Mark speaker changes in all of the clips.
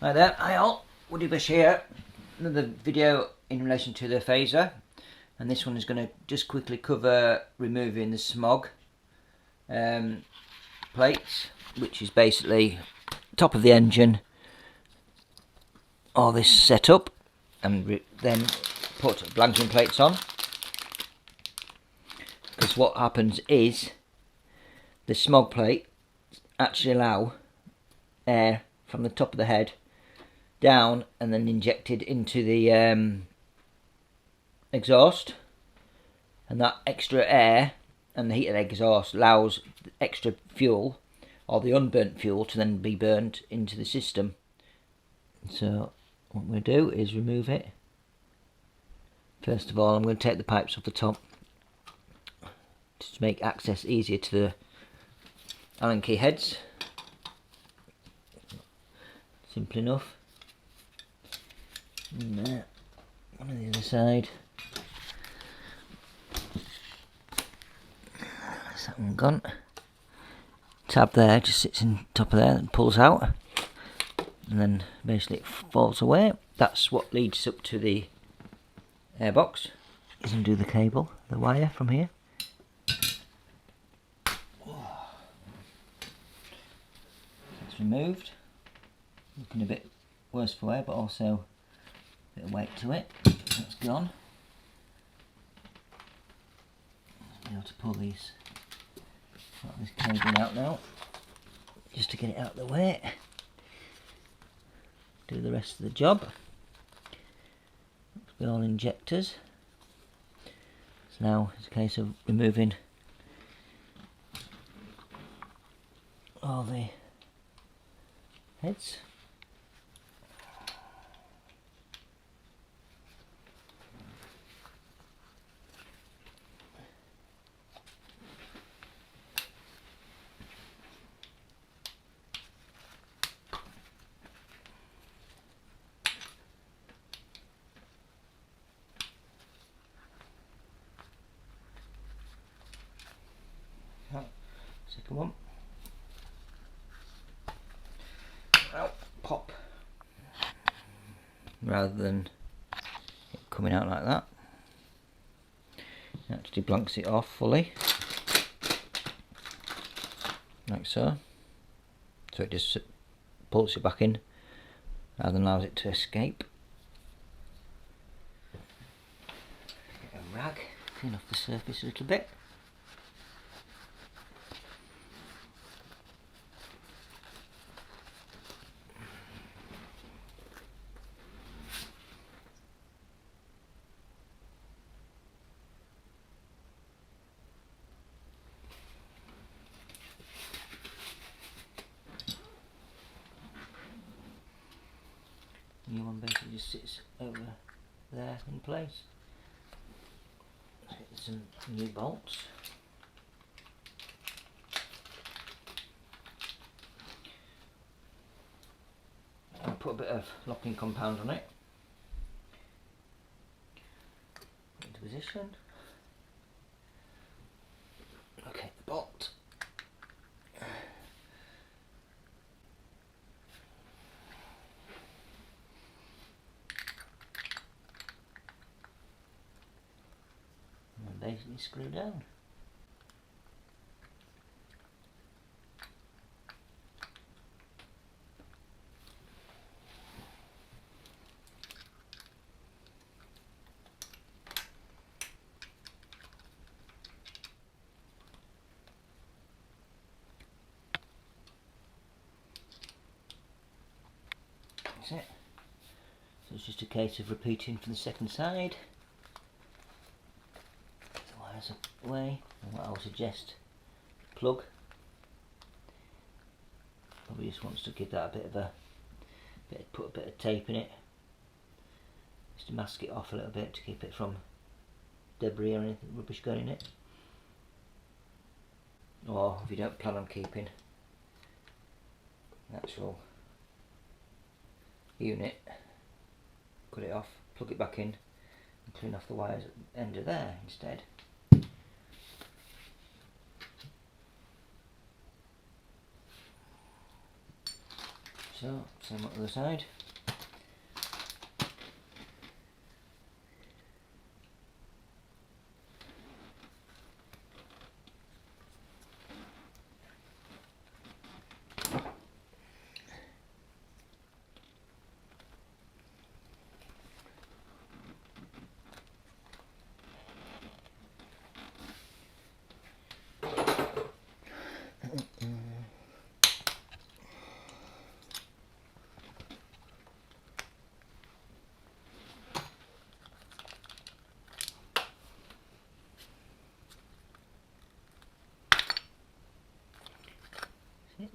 Speaker 1: Hi there, hi all, Woody Bush here. Another video in relation to the phaser, and this one is going to just quickly cover removing the smog plates, which is basically top of the engine, all this setup, and then put blanking plates on. Because what happens is the smog plate actually allow air from the top of the head down and then injected into the exhaust, and that extra air and the heat of the exhaust allows the extra fuel or the unburnt fuel to then be burnt into the system. So what we'll do is remove it. First of all, I'm going to take the pipes off the top just to make access easier to the Allen key heads. Simple enough. And there, one on the other side. That's that one gone. Tab there just sits in top of there and pulls out, and then basically it falls away. That's what leads up to the airbox. Just undo the cable, the wire from here. It's removed. Looking a bit worse for wear, but also a bit of weight to it. That's gone. Be able to pull this cabling out now, just to get it out of the way. Do the rest of the job. Be all injectors. So now it's a case of removing all the heads. Second one. Out, pop. Rather than it coming out like that, it actually blanks it off fully, like so. So it just pulls it back in rather than allows it to escape. Get a rag, clean off the surface a little bit. New one basically just sits over there in place. Let's get some new bolts. I'll put a bit of locking compound on it. Into position. Okay, the bolt. Basically screw down. That's it. So it's just a case of repeating for the second side. Away, and what I would suggest, plug probably just wants to give that put a bit of tape in it, just to mask it off a little bit, to keep it from debris or anything rubbish going in it. Or if you don't plan on keeping the actual unit, cut it off, plug it back in and clean off the wires at the end of there instead. So, same on the other side.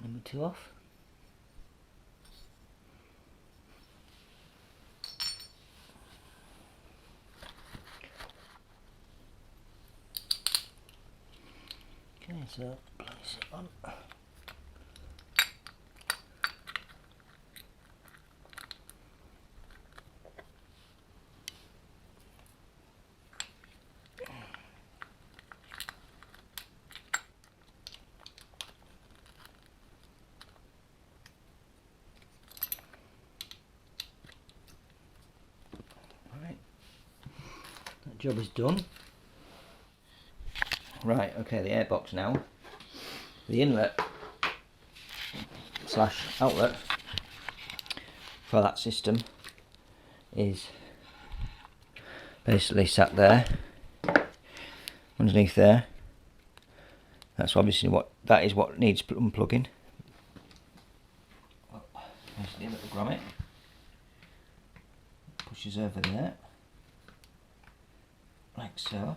Speaker 1: Number 2 off. Okay, so place it on. Job is done. Right, okay, the airbox now. The inlet / outlet for that system is basically sat there, underneath there. That's obviously that is what needs unplugging. Basically a little grommet pushes over there, like so,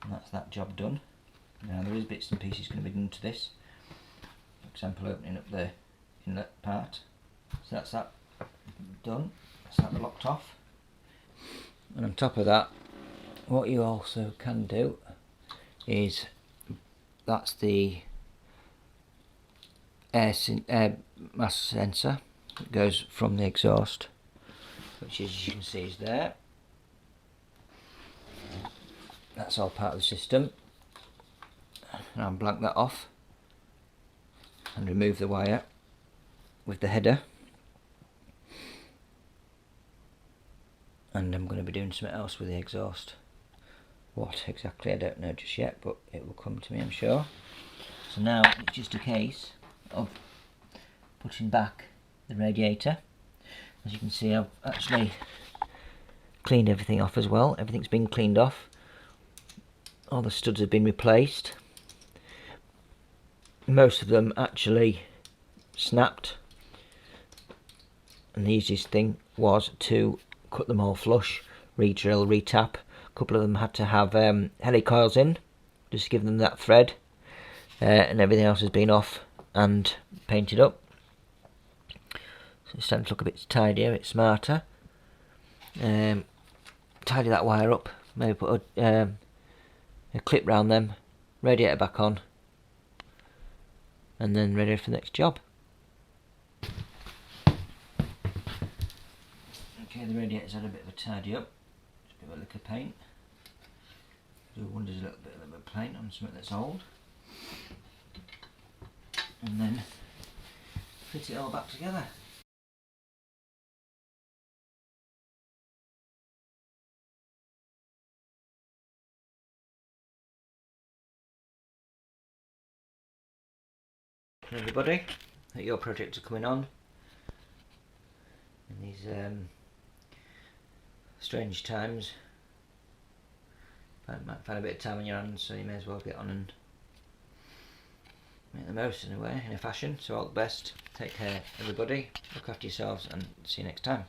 Speaker 1: and that's that job done. Now there is bits and pieces going to be done to this, for example opening up the inlet part, so that's that done, that's that locked off. And on top of that, what you also can do is, that's the air mass sensor that goes from the exhaust, which as you can see is there. That's all part of the system. And I'll blank that off and remove the wire with the header. And I'm going to be doing something else with the exhaust. What exactly I don't know just yet, but it will come to me, I'm sure. So now it's just a case of putting back the radiator. As you can see, I've actually cleaned everything off as well. Everything's been cleaned off. All the studs have been replaced. Most of them actually snapped, and the easiest thing was to cut them all flush, re-drill, re-tap. A couple of them had to have helicoils in, just to give them that thread, and everything else has been off and painted up. So it's starting to look a bit tidier, a bit smarter. Tidy that wire up, maybe put a clip round them, radiator back on, and then ready for the next job. Okay, the radiator's had a bit of a tidy up, just a bit of a lick of paint. Do wonders a little bit of paint on something that's old, and then fit it all back together. Everybody, that your projects are coming on in these strange times. Might find a bit of time on your hands, so you may as well get on and make the most in a way, in a fashion. So all the best, take care everybody, look after yourselves, and see you next time.